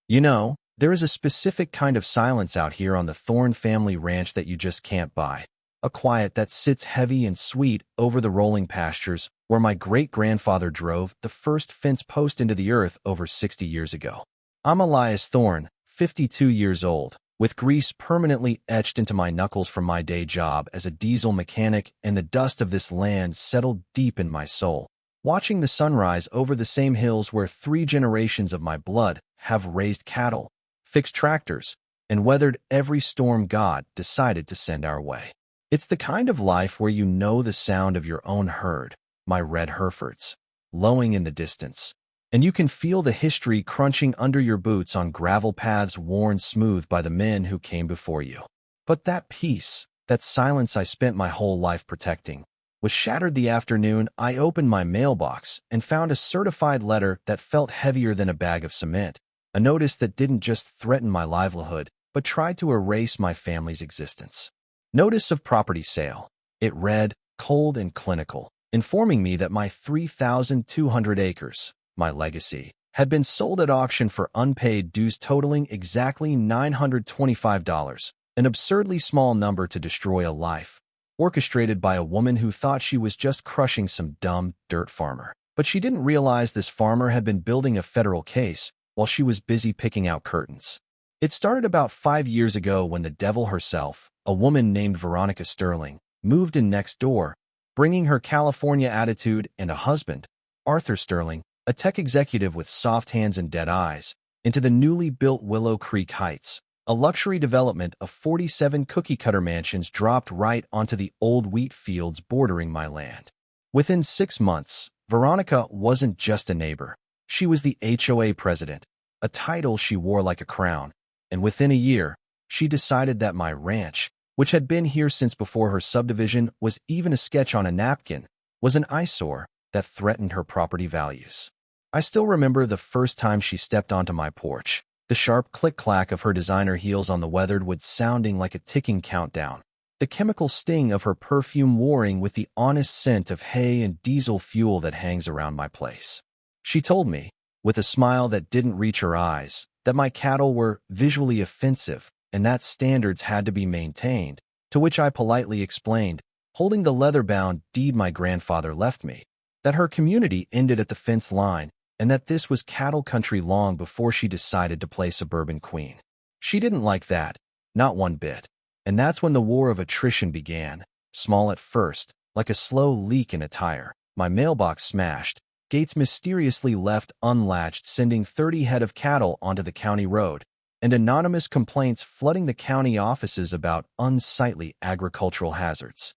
There is a specific kind of silence out here on the Thorne family ranch that you just can't buy. A quiet that sits heavy and sweet over the rolling pastures where my great-grandfather drove the first fence post into the earth over 60 years ago. I'm Elias Thorne, 52 years old, with grease permanently etched into my knuckles from my day job as a diesel mechanic, and the dust of this land settled deep in my soul. Watching the sunrise over the same hills where 3 generations of my blood have raised cattle, fixed tractors, and weathered every storm God decided to send our way. It's the kind of life where you know the sound of your own herd, my red Herefords, lowing in the distance, and you can feel the history crunching under your boots on gravel paths worn smooth by the men who came before you. But that peace, that silence I spent my whole life protecting, was shattered the afternoon I opened my mailbox and found a certified letter that felt heavier than a bag of cement, a notice that didn't just threaten my livelihood, but tried to erase my family's existence. Notice of property sale. It read, cold and clinical, informing me that my 3,200 acres, my legacy, had been sold at auction for unpaid dues totaling exactly $925, an absurdly small number to destroy a life, orchestrated by a woman who thought she was just crushing some dumb dirt farmer. But she didn't realize this farmer had been building a federal case while she was busy picking out curtains. It started about 5 years ago when the devil herself, a woman named Veronica Sterling, moved in next door, bringing her California attitude and a husband, Arthur Sterling, a tech executive with soft hands and dead eyes, into the newly built Willow Creek Heights, a luxury development of 47 cookie-cutter mansions dropped right onto the old wheat fields bordering my land. Within 6 months, Veronica wasn't just a neighbor. She was the HOA president, a title she wore like a crown, and within a year, she decided that my ranch, which had been here since before her subdivision was even a sketch on a napkin, was an eyesore that threatened her property values. I still remember the first time she stepped onto my porch, the sharp click-clack of her designer heels on the weathered wood sounding like a ticking countdown, the chemical sting of her perfume warring with the honest scent of hay and diesel fuel that hangs around my place. She told me, with a smile that didn't reach her eyes, that my cattle were visually offensive and that standards had to be maintained, to which I politely explained, holding the leather-bound deed my grandfather left me, that her community ended at the fence line and that this was cattle country long before she decided to play suburban queen. She didn't like that, not one bit. And that's when the war of attrition began, small at first, like a slow leak in a tire. My mailbox smashed, gates mysteriously left unlatched, sending 30 head of cattle onto the county road, and anonymous complaints flooding the county offices about unsightly agricultural hazards.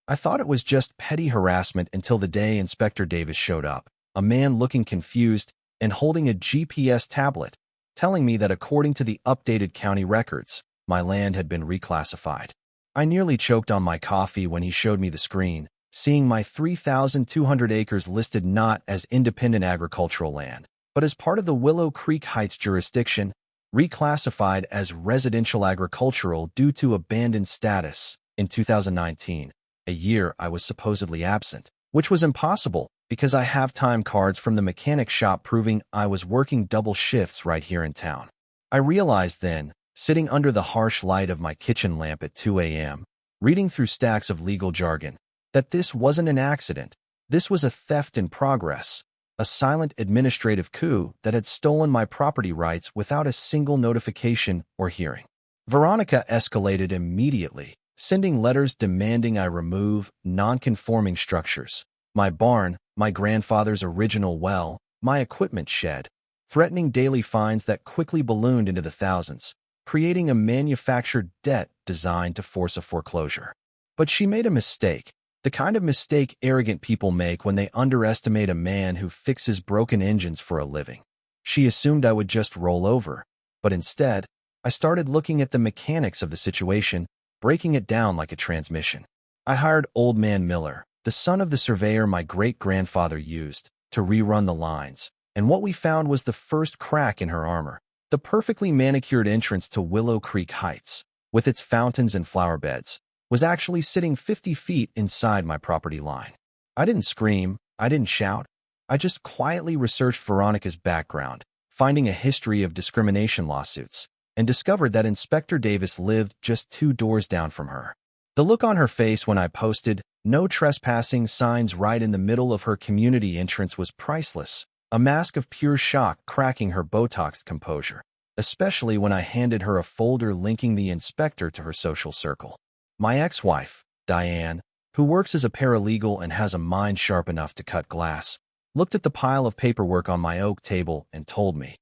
I thought it was just petty harassment until the day Inspector Davis showed up, a man looking confused and holding a GPS tablet, telling me that according to the updated county records, my land had been reclassified. I nearly choked on my coffee when he showed me the screen, seeing my 3,200 acres listed not as independent agricultural land, but as part of the Willow Creek Heights jurisdiction, reclassified as residential agricultural due to abandoned status in 2019, a year I was supposedly absent, which was impossible because I have time cards from the mechanic shop proving I was working double shifts right here in town. I realized then, sitting under the harsh light of my kitchen lamp at 2 a.m., reading through stacks of legal jargon, that this wasn't an accident. This was a theft in progress, a silent administrative coup that had stolen my property rights without a single notification or hearing. Veronica escalated immediately, sending letters demanding I remove non-conforming structures, my barn, my grandfather's original well, my equipment shed, threatening daily fines that quickly ballooned into the thousands, creating a manufactured debt designed to force a foreclosure. But she made a mistake, the kind of mistake arrogant people make when they underestimate a man who fixes broken engines for a living. She assumed I would just roll over, but instead, I started looking at the mechanics of the situation, breaking it down like a transmission. I hired Old Man Miller, the son of the surveyor my great-grandfather used, to rerun the lines, and what we found was the first crack in her armor. The perfectly manicured entrance to Willow Creek Heights, with its fountains and flower beds, was actually sitting 50 feet inside my property line. I didn't scream, I didn't shout. I just quietly researched Veronica's background, finding a history of discrimination lawsuits, and discovered that Inspector Davis lived just 2 doors down from her. The look on her face when I posted "No trespassing" signs right in the middle of her community entrance was priceless, a mask of pure shock cracking her Botoxed composure, especially when I handed her a folder linking the inspector to her social circle. My ex-wife, Diane, who works as a paralegal and has a mind sharp enough to cut glass, looked at the pile of paperwork on my oak table and told me,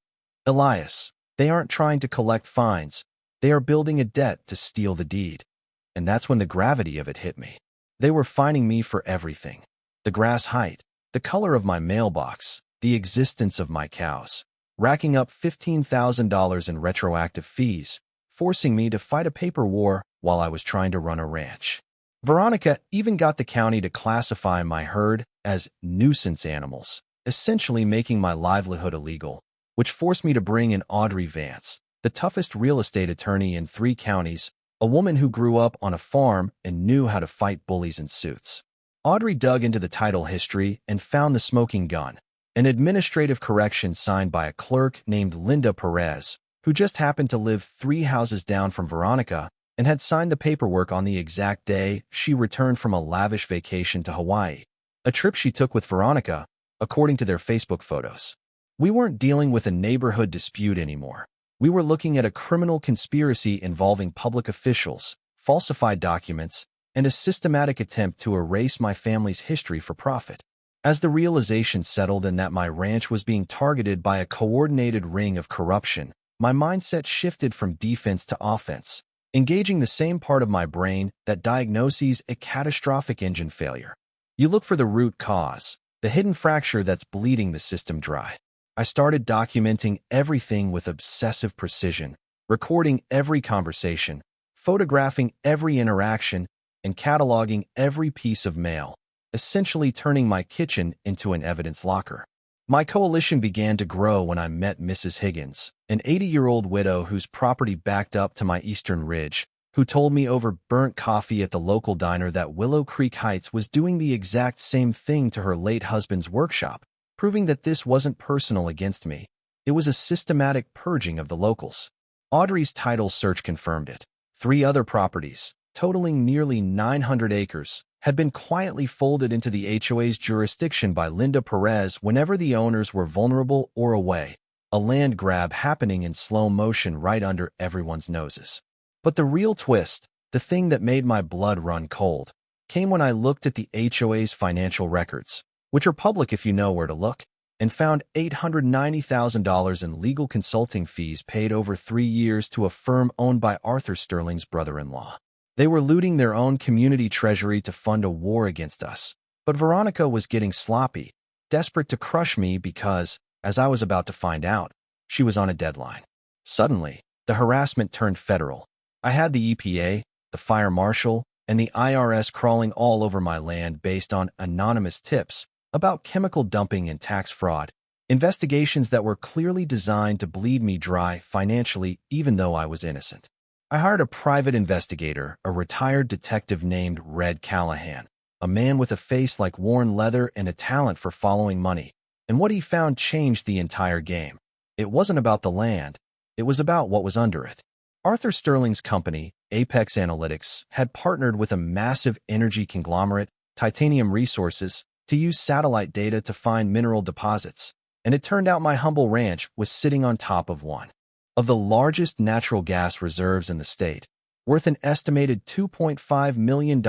"Elias, they aren't trying to collect fines. They are building a debt to steal the deed." And that's when the gravity of it hit me. They were fining me for everything. The grass height, the color of my mailbox, the existence of my cows, racking up $15,000 in retroactive fees, forcing me to fight a paper war while I was trying to run a ranch. Veronica even got the county to classify my herd as nuisance animals, essentially making my livelihood illegal, which forced me to bring in Audrey Vance, the toughest real estate attorney in 3 counties, a woman who grew up on a farm and knew how to fight bullies in suits. Audrey dug into the title history and found the smoking gun, an administrative correction signed by a clerk named Linda Perez, who just happened to live 3 houses down from Veronica and had signed the paperwork on the exact day she returned from a lavish vacation to Hawaii, a trip she took with Veronica, according to their Facebook photos. We weren't dealing with a neighborhood dispute anymore. We were looking at a criminal conspiracy involving public officials, falsified documents, and a systematic attempt to erase my family's history for profit. As the realization settled in that my ranch was being targeted by a coordinated ring of corruption, my mindset shifted from defense to offense, engaging the same part of my brain that diagnoses a catastrophic engine failure. You look for the root cause, the hidden fracture that's bleeding the system dry. I started documenting everything with obsessive precision, recording every conversation, photographing every interaction, and cataloging every piece of mail, essentially turning my kitchen into an evidence locker. My coalition began to grow when I met Mrs. Higgins, an 80-year-old widow whose property backed up to my eastern ridge, who told me over burnt coffee at the local diner that Willow Creek Heights was doing the exact same thing to her late husband's workshop, proving that this wasn't personal against me. It was a systematic purging of the locals. Audrey's title search confirmed it. 3 other properties, totaling nearly 900 acres, had been quietly folded into the HOA's jurisdiction by Linda Perez whenever the owners were vulnerable or away, a land grab happening in slow motion right under everyone's noses. But the real twist, the thing that made my blood run cold, came when I looked at the HOA's financial records, which are public if you know where to look, and found $890,000 in legal consulting fees paid over 3 years to a firm owned by Arthur Sterling's brother-in-law. They were looting their own community treasury to fund a war against us. But Veronica was getting sloppy, desperate to crush me because, as I was about to find out, she was on a deadline. Suddenly, the harassment turned federal. I had the EPA, the fire marshal, and the IRS crawling all over my land based on anonymous tips about chemical dumping and tax fraud, investigations that were clearly designed to bleed me dry financially even though I was innocent. I hired a private investigator, a retired detective named Red Callahan, a man with a face like worn leather and a talent for following money, and what he found changed the entire game. It wasn't about the land, it was about what was under it. Arthur Sterling's company, Apex Analytics, had partnered with a massive energy conglomerate, Titanium Resources, to use satellite data to find mineral deposits, and it turned out my humble ranch was sitting on top of one of the largest natural gas reserves in the state, worth an estimated $2.5 million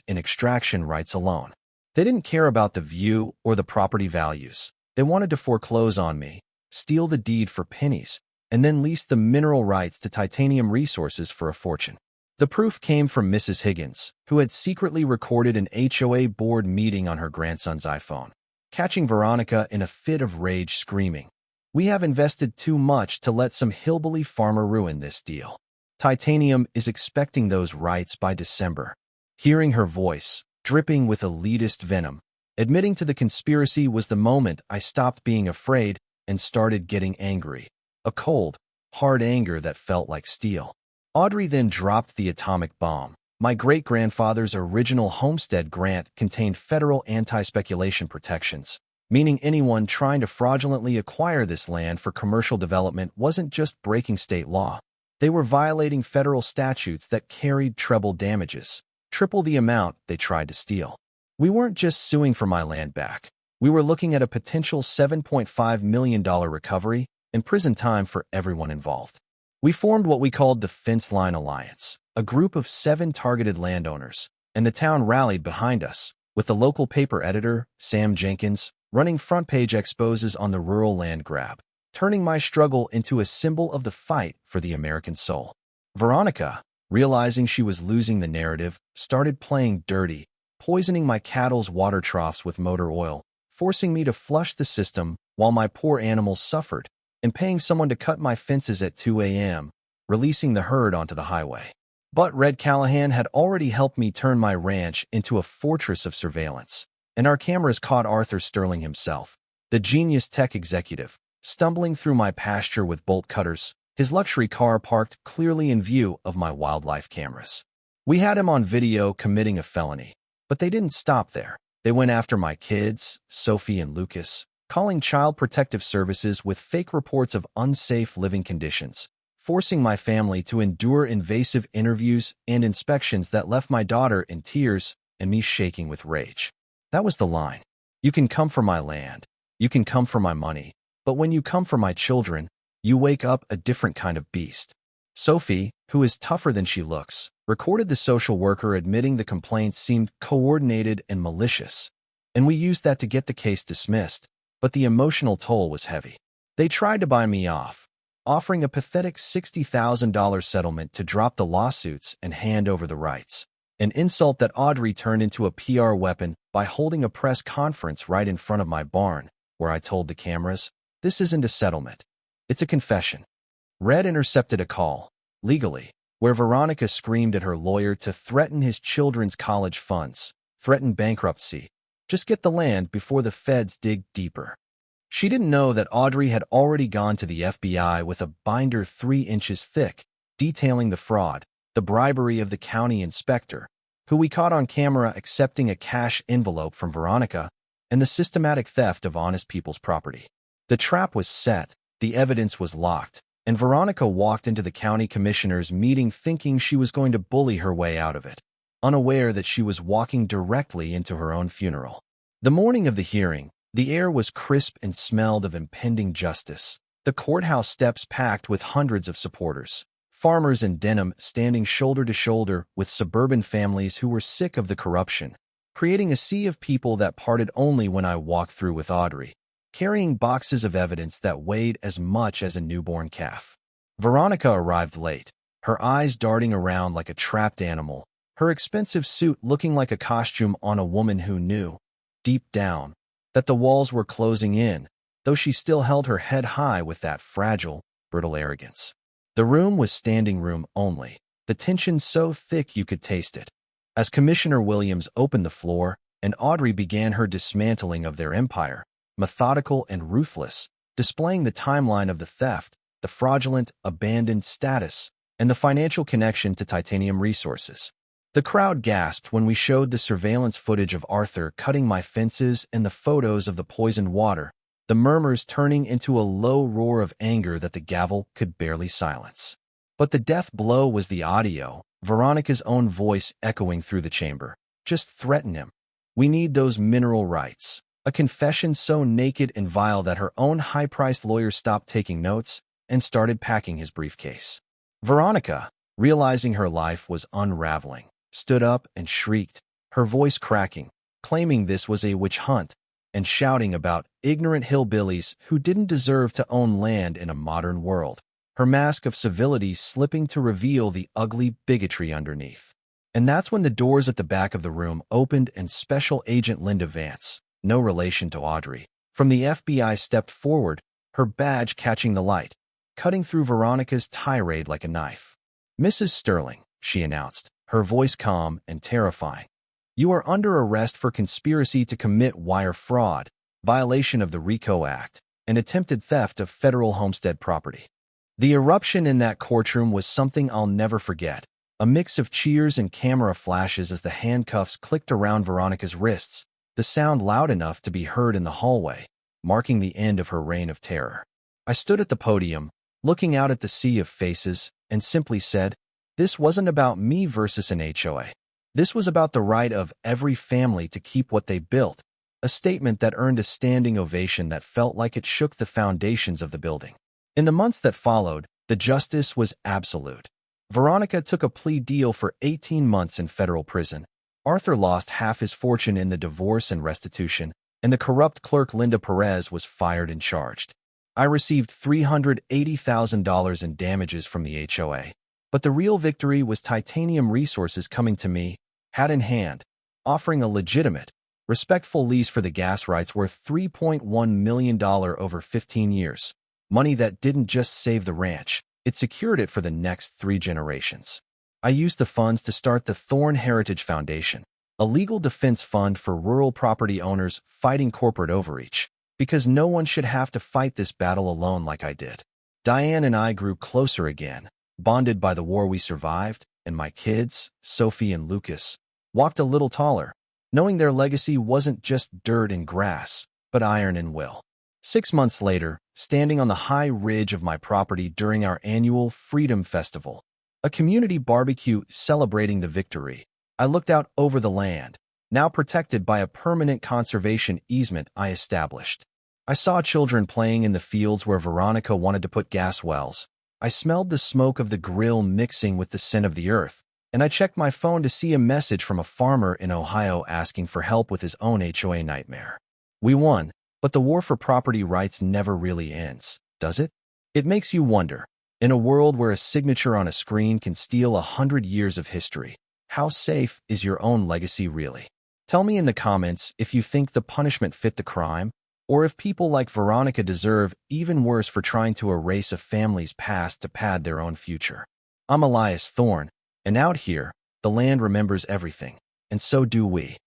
in extraction rights alone. They didn't care about the view or the property values. They wanted to foreclose on me, steal the deed for pennies, and then lease the mineral rights to Titanium Resources for a fortune. The proof came from Mrs. Higgins, who had secretly recorded an HOA board meeting on her grandson's iPhone, catching Veronica in a fit of rage screaming, "We have invested too much to let some hillbilly farmer ruin this deal. Titanium is expecting those rights by December." Hearing her voice, dripping with elitist venom, admitting to the conspiracy was the moment I stopped being afraid and started getting angry. A cold, hard anger that felt like steel. Audrey then dropped the atomic bomb. My great-grandfather's original homestead grant contained federal anti-speculation protections, meaning anyone trying to fraudulently acquire this land for commercial development wasn't just breaking state law. They were violating federal statutes that carried treble damages, triple the amount they tried to steal. We weren't just suing for my land back. We were looking at a potential $7.5 million recovery and prison time for everyone involved. We formed what we called the Fence Line Alliance, a group of 7 targeted landowners, and the town rallied behind us, with the local paper editor, Sam Jenkins, running front-page exposes on the rural land grab, turning my struggle into a symbol of the fight for the American soul. Veronica, realizing she was losing the narrative, started playing dirty, poisoning my cattle's water troughs with motor oil, forcing me to flush the system while my poor animals suffered, and paying someone to cut my fences at 2 a.m., releasing the herd onto the highway. But Red Callahan had already helped me turn my ranch into a fortress of surveillance, and our cameras caught Arthur Sterling himself, the genius tech executive, stumbling through my pasture with bolt cutters, his luxury car parked clearly in view of my wildlife cameras. We had him on video committing a felony, but they didn't stop there. They went after my kids, Sophie and Lucas, calling Child Protective Services with fake reports of unsafe living conditions, forcing my family to endure invasive interviews and inspections that left my daughter in tears and me shaking with rage. That was the line. You can come for my land, you can come for my money, but when you come for my children, you wake up a different kind of beast. Sophie, who is tougher than she looks, recorded the social worker admitting the complaints seemed coordinated and malicious, and we used that to get the case dismissed, but the emotional toll was heavy. They tried to buy me off, offering a pathetic $60,000 settlement to drop the lawsuits and hand over the rights, an insult that Audrey turned into a PR weapon by holding a press conference right in front of my barn, where I told the cameras, "This isn't a settlement. It's a confession." Red intercepted a call, legally, where Veronica screamed at her lawyer to threaten his children's college funds, threaten bankruptcy. Just get the land before the feds dig deeper. She didn't know that Audrey had already gone to the FBI with a binder 3 inches thick, detailing the fraud, the bribery of the county inspector, who we caught on camera accepting a cash envelope from Veronica, and the systematic theft of honest people's property. The trap was set, the evidence was locked, and Veronica walked into the county commissioner's meeting thinking she was going to bully her way out of it, unaware that she was walking directly into her own funeral. The morning of the hearing, the air was crisp and smelled of impending justice. The courthouse steps packed with hundreds of supporters, farmers in denim standing shoulder to shoulder with suburban families who were sick of the corruption, creating a sea of people that parted only when I walked through with Audrey, carrying boxes of evidence that weighed as much as a newborn calf. Veronica arrived late, her eyes darting around like a trapped animal, her expensive suit looking like a costume on a woman who knew, deep down, that the walls were closing in, though she still held her head high with that fragile, brittle arrogance. The room was standing room only, the tension so thick you could taste it. As Commissioner Williams opened the floor and Audrey began her dismantling of their empire, methodical and ruthless, displaying the timeline of the theft, the fraudulent, abandoned status, and the financial connection to Titanium Resources. The crowd gasped when we showed the surveillance footage of Arthur cutting my fences and the photos of the poisoned water, the murmurs turning into a low roar of anger that the gavel could barely silence. But the death blow was the audio, Veronica's own voice echoing through the chamber. Just threaten him. We need those mineral rights. A confession so naked and vile that her own high-priced lawyer stopped taking notes and started packing his briefcase. Veronica, realizing her life was unraveling, stood up and shrieked, her voice cracking, claiming this was a witch hunt, and shouting about ignorant hillbillies who didn't deserve to own land in a modern world, her mask of civility slipping to reveal the ugly bigotry underneath. And that's when the doors at the back of the room opened and Special Agent Linda Vance, no relation to Audrey, from the FBI stepped forward, her badge catching the light, cutting through Veronica's tirade like a knife. "Mrs. Sterling," she announced, her voice calm and terrifying, "you are under arrest for conspiracy to commit wire fraud, violation of the RICO Act, and attempted theft of federal homestead property." The eruption in that courtroom was something I'll never forget, a mix of cheers and camera flashes as the handcuffs clicked around Veronica's wrists, the sound loud enough to be heard in the hallway, marking the end of her reign of terror. I stood at the podium, looking out at the sea of faces, and simply said, "This wasn't about me versus an HOA. This was about the right of every family to keep what they built," a statement that earned a standing ovation that felt like it shook the foundations of the building. In the months that followed, the justice was absolute. Veronica took a plea deal for 18 months in federal prison. Arthur lost half his fortune in the divorce and restitution, and the corrupt clerk Linda Perez was fired and charged. I received $380,000 in damages from the HOA. But the real victory was Titanium Resources coming to me, hat in hand, offering a legitimate, respectful lease for the gas rights worth $3.1 million over 15 years. Money that didn't just save the ranch, it secured it for the next 3 generations. I used the funds to start the Thorn Heritage Foundation, a legal defense fund for rural property owners fighting corporate overreach, because no one should have to fight this battle alone like I did. Diane and I grew closer again, bonded by the war we survived, and my kids, Sophie and Lucas, walked a little taller, knowing their legacy wasn't just dirt and grass, but iron and will. 6 months later, standing on the high ridge of my property during our annual Freedom Festival, a community barbecue celebrating the victory, I looked out over the land, now protected by a permanent conservation easement I established. I saw children playing in the fields where Veronica wanted to put gas wells. I smelled the smoke of the grill mixing with the scent of the earth, and I checked my phone to see a message from a farmer in Ohio asking for help with his own HOA nightmare. We won, but the war for property rights never really ends, does it? It makes you wonder, in a world where a signature on a screen can steal 100 years of history, how safe is your own legacy really? Tell me in the comments if you think the punishment fit the crime, or if people like Veronica deserve even worse for trying to erase a family's past to pad their own future. I'm Elias Thorne, and out here, the land remembers everything, and so do we.